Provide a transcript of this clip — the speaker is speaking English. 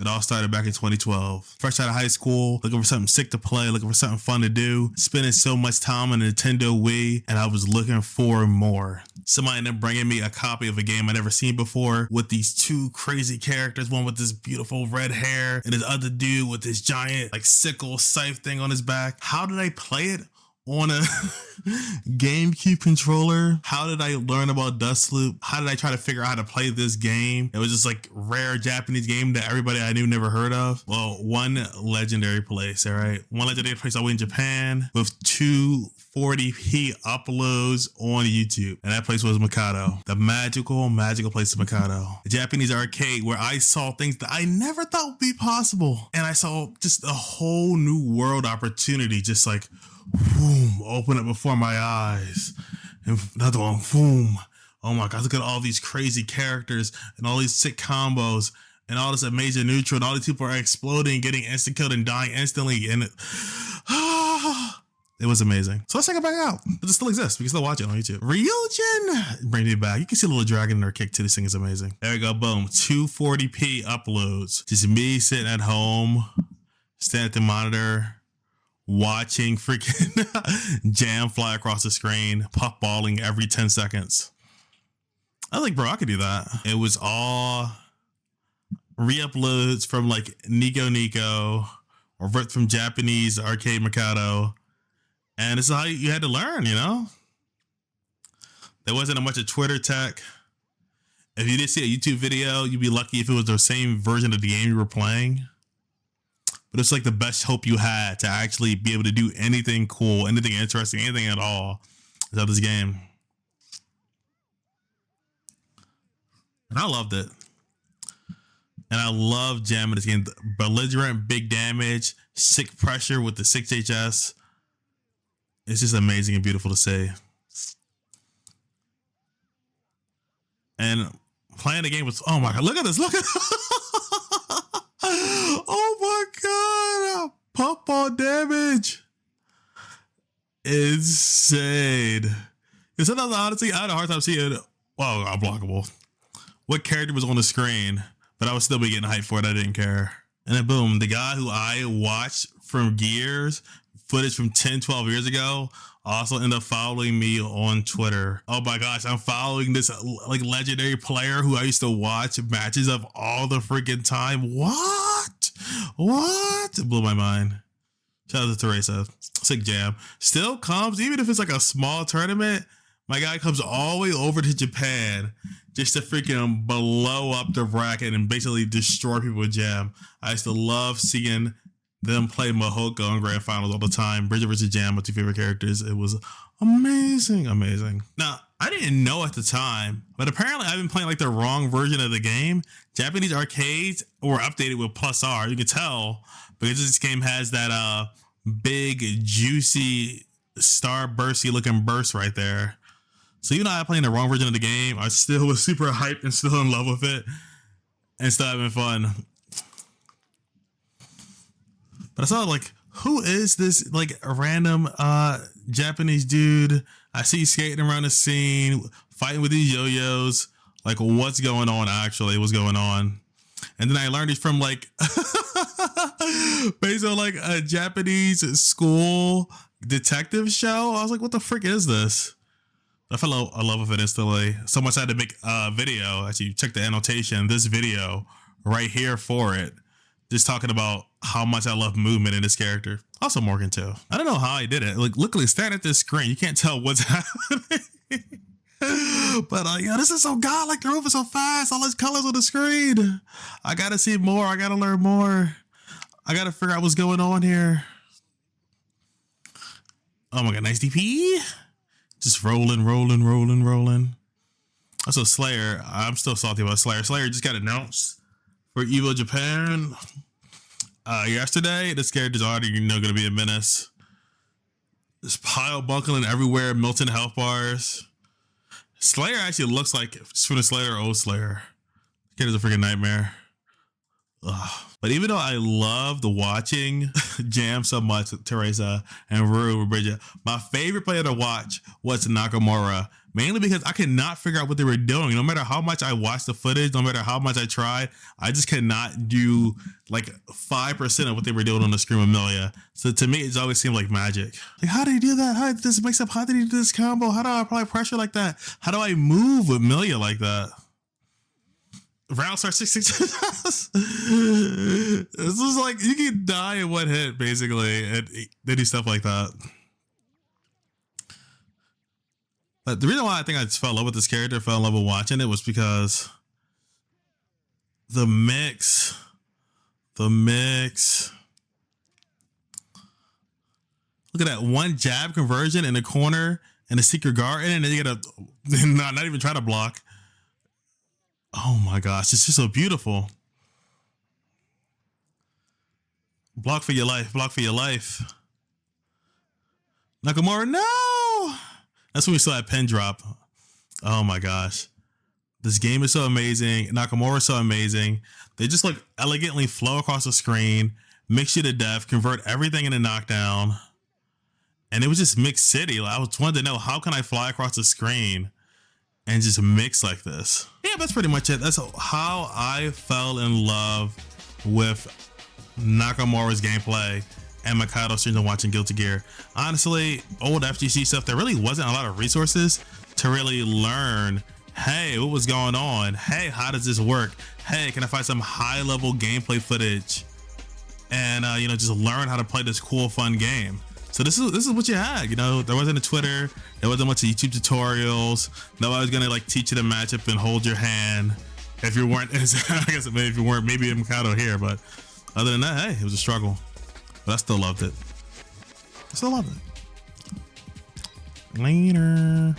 It all started back in 2012. Fresh out of high school, looking for something sick to play, looking for something fun to do, spending so much time on a Nintendo Wii, and I was looking for more. Somebody ended up bringing me a copy of a game I never seen before with these two crazy characters, one with this beautiful red hair and this other dude with this giant like sickle scythe thing on his back. How did I play it? On a GameCube controller? How did I learn about Dust Loop? How did I try to figure out how to play this game? It was just like rare Japanese game that everybody I knew never heard of. Well, one legendary place, all right? One legendary place all the way in Japan with 240p uploads on YouTube. And that place was Mikado. The magical place of Mikado. The Japanese arcade where I saw things that I never thought would be possible. And I saw just a whole new world opportunity, just like boom, open up before my eyes. And another one, boom. Oh my God, look at all these crazy characters and all these sick combos and all this amazing neutral and all these people are exploding, getting instant killed and dying instantly. And it was amazing. So let's check it back out. It still exists. We can still watch it on YouTube. Ryujin brings me back. You can see a little dragon in her kick too. This thing is amazing. There we go. Boom. 240p uploads. Just me sitting at home, staring at the monitor, watching freaking jam fly across the screen, puffballing every 10 seconds. I was like, bro, I could do that. It was all re-uploads from like Nico or ripped from Japanese arcade Mikado. And this is how you had to learn, you know? There wasn't a bunch of Twitter tech. If you did see a YouTube video, you'd be lucky if it was the same version of the game you were playing. But it's like the best hope you had to actually be able to do anything cool, anything interesting, anything at all about this game. And I loved it. And I love jamming this game. Belligerent, big damage, sick pressure with the 6HS. It's just amazing and beautiful to see. And playing the game was, oh my God, look at this, look at oh my God, puffball damage. Insane. And sometimes, honestly, I had a hard time seeing, well, unblockable, what character was on the screen, but I would still be getting hyped for it. I didn't care. And then boom, the guy who I watched from Gears, footage from 10, 12 years ago, also ended up following me on Twitter. Oh my gosh, I'm following this like legendary player who I used to watch matches of all the freaking time. What? It blew my mind. Shout out to Teresa. Sick jam. Still comes, even if it's like a small tournament, my guy comes all the way over to Japan just to freaking blow up the bracket and basically destroy people with jam. I used to love seeing them play Mahoko in grand finals all the time. Bridget vs. Jam, my two favorite characters. It was amazing, amazing. Now, I didn't know at the time, but apparently I've been playing like the wrong version of the game. Japanese arcades were updated with +R. You can tell because this game has that big, juicy, star bursty looking burst right there. So even though I'm playing the wrong version of the game, I still was super hyped and still in love with it and still having fun. But I saw like, who is this like a random Japanese dude? I see skating around the scene, fighting with these yo-yos. Like, what's going on actually? What's going on? And then I learned it from like, based on like a Japanese school detective show. I was like, what the frick is this? I fell in love with it instantly. So much I had to make a video. Actually, check the annotation, this video right here for it. Just talking about how much I love movement in this character. Also Morgan too. I don't know how I did it. Like, luckily, staring at this screen, you can't tell what's happening. But yeah, this is so godlike. They're moving so fast. All these colors on the screen. I gotta see more. I gotta learn more. I gotta figure out what's going on here. Oh my God, nice DP. Just rolling. Also Slayer. I'm still salty about Slayer. Slayer just got announced for Evo Japan yesterday. This character's already, gonna be a menace. There's pile buckling everywhere, melting health bars. Slayer actually looks like it's from the Slayer or old Slayer. Kid is a freaking nightmare. Ugh. But even though I loved watching Jam so much with Teresa and Rue and Bridget, my favorite player to watch was Nakamura. Mainly because I could not figure out what they were doing. No matter how much I watched the footage, no matter how much I tried, I just could not do like 5% of what they were doing on the screen with Milia. So to me, it's always seemed like magic. Like, how did he do that? How did this mix up? How did he do this combo? How do I apply pressure like that? How do I move with Milia like that? Round start 6-6. This is like, you can die in one hit, basically, and they do stuff like that. But the reason why I think I just fell in love with this character, fell in love with watching it, was because the mix. Look at that one jab conversion in the corner and a secret guard in, and then you get a not even try to block. Oh my gosh, it's just so beautiful. Block for your life, block for your life. Nakamura, no! That's when we saw that pin drop. Oh my gosh. This game is so amazing. Nakamura is so amazing. They just like elegantly flow across the screen, mix you to death, convert everything into knockdown. And it was just mixed city. Like, I was wanted to know, how can I fly across the screen and just mix like this? Yeah, that's pretty much it. That's how I fell in love with Nakamura's gameplay and Mikado streams and watching Guilty Gear. Honestly, old FGC stuff, there really wasn't a lot of resources to really learn, hey, what was going on? Hey, how does this work? Hey, can I find some high level gameplay footage and you know, just learn how to play this cool, fun game. So this is what you had. You know, there wasn't a Twitter, there wasn't much of YouTube tutorials. Nobody was gonna like teach you the matchup and hold your hand if you weren't. I guess maybe if you weren't, maybe a Mikado here, but other than that, hey, it was a struggle. But I still loved it. I still loved it. Later.